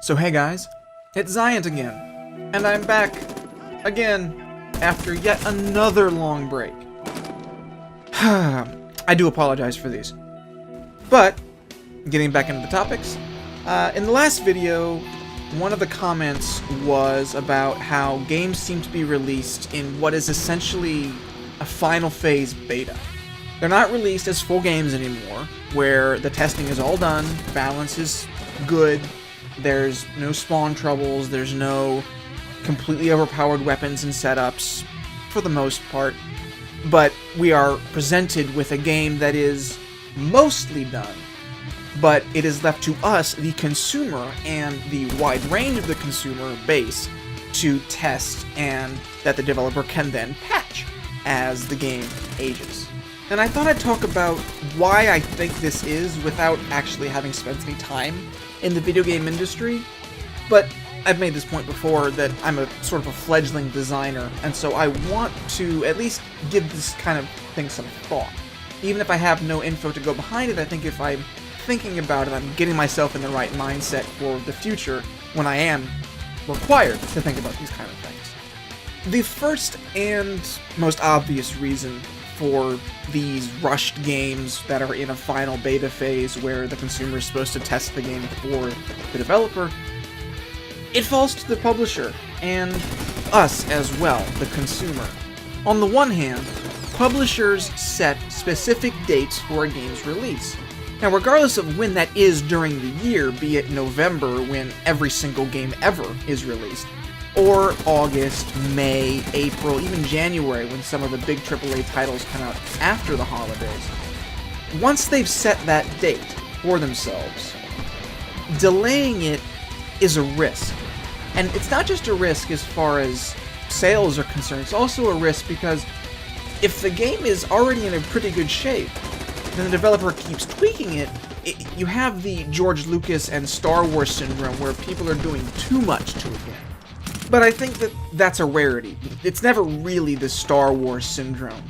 So hey guys, it's Zyant again, and I'm back again after yet another long break. I do apologize for these. But, getting back into the topics, in the last video, one of the comments was about how games seem to be released in what is essentially a final phase beta. They're not released as full games anymore, where the testing is all done, balance is good, there's no spawn troubles, there's no completely overpowered weapons and setups, for the most part, but we are presented with a game that is mostly done, but it is left to us, the consumer, and the wide range of the consumer base to test, and that the developer can then patch as the game ages. And I thought I'd talk about why I think this is without actually having spent any time in the video game industry, but I've made this point before that I'm a sort of a fledgling designer, and so I want to at least give this kind of thing some thought. Even if I have no info to go behind it, I think if I'm thinking about it, I'm getting myself in the right mindset for the future when I am required to think about these kind of things. The first and most obvious reason for these rushed games that are in a final beta phase where the consumer is supposed to test the game for the developer, it falls to the publisher, and us as well, the consumer. On the one hand, publishers set specific dates for a game's release. Now, regardless of when that is during the year, be it November when every single game ever is released, or August, May, April, even January when some of the big AAA titles come out after the holidays. Once they've set that date for themselves, delaying it is a risk. And it's not just a risk as far as sales are concerned, it's also a risk because if the game is already in a pretty good shape, then the developer keeps tweaking it, you have the George Lucas and Star Wars syndrome where people are doing too much to a game. But I think that that's a rarity. It's never really the Star Wars syndrome.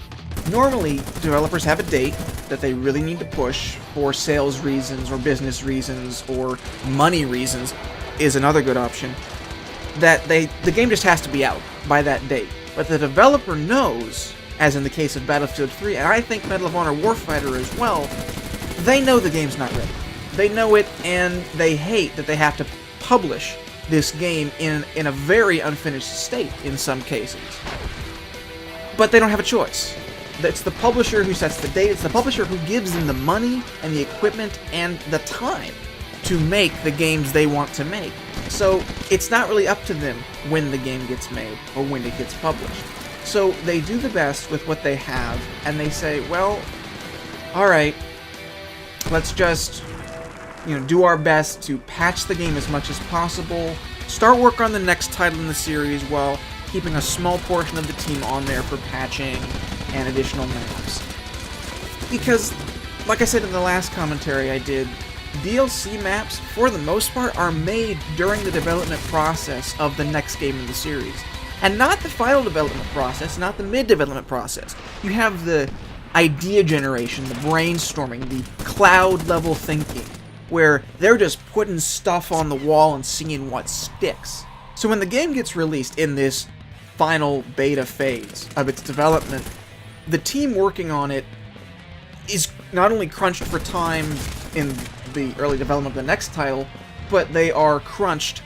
Normally, developers have a date that they really need to push for sales reasons or business reasons or money reasons is another good option, that the game just has to be out by that date. But the developer knows, as in the case of Battlefield 3, and I think Medal of Honor Warfighter as well, they know the game's not ready. They know it, and they hate that they have to publish this game in a very unfinished state in some cases. But they don't have a choice. It's the publisher who sets the date, it's the publisher who gives them the money and the equipment and the time to make the games they want to make. So it's not really up to them when the game gets made or when it gets published. So they do the best with what they have, and they say, well, alright, let's just do our best to patch the game as much as possible, start work on the next title in the series while keeping a small portion of the team on there for patching and additional maps. Because, like I said in the last commentary I did, DLC maps, for the most part, are made during the development process of the next game in the series. And not the final development process, not the mid-development process. You have the idea generation, the brainstorming, the cloud-level thinking, where they're just putting stuff on the wall and seeing what sticks. So when the game gets released in this final beta phase of its development, the team working on it is not only crunched for time in the early development of the next title, but they are crunched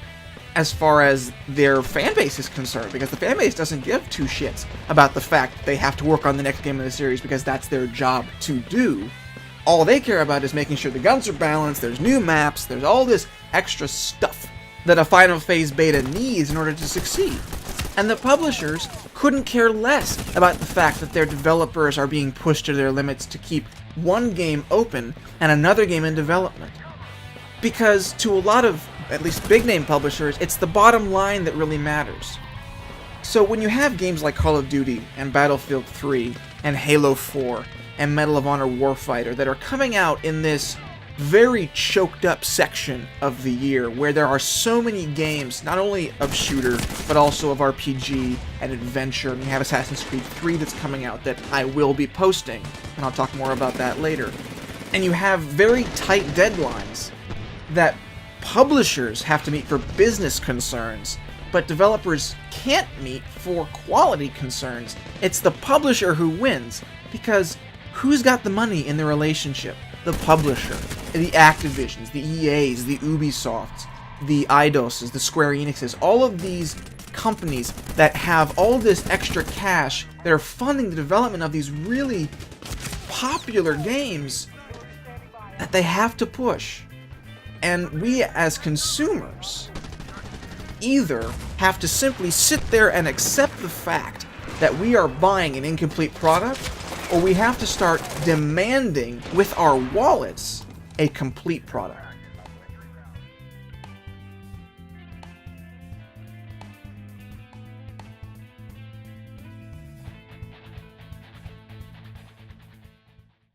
as far as their fan base is concerned, because the fan base doesn't give two shits about the fact that they have to work on the next game in the series because that's their job to do. All they care about is making sure the guns are balanced, there's new maps, there's all this extra stuff that a final phase beta needs in order to succeed. And the publishers couldn't care less about the fact that their developers are being pushed to their limits to keep one game open and another game in development. Because to a lot of, at least big-name publishers, it's the bottom line that really matters. So when you have games like Call of Duty and Battlefield 3 and Halo 4 and Medal of Honor Warfighter that are coming out in this very choked up section of the year where there are so many games, not only of shooter, but also of RPG and adventure. And you have Assassin's Creed 3 that's coming out that I will be posting, and I'll talk more about that later. And you have very tight deadlines that publishers have to meet for business concerns, but developers can't meet for quality concerns. It's the publisher who wins, because who's got the money in the relationship? The publisher. The Activisions, the EAs, the Ubisofts, the Eidoses, the Square Enixes, all of these companies that have all this extra cash that are funding the development of these really popular games that they have to push. And we as consumers either have to simply sit there and accept the fact that we are buying an incomplete product, or we have to start demanding with our wallets a complete product.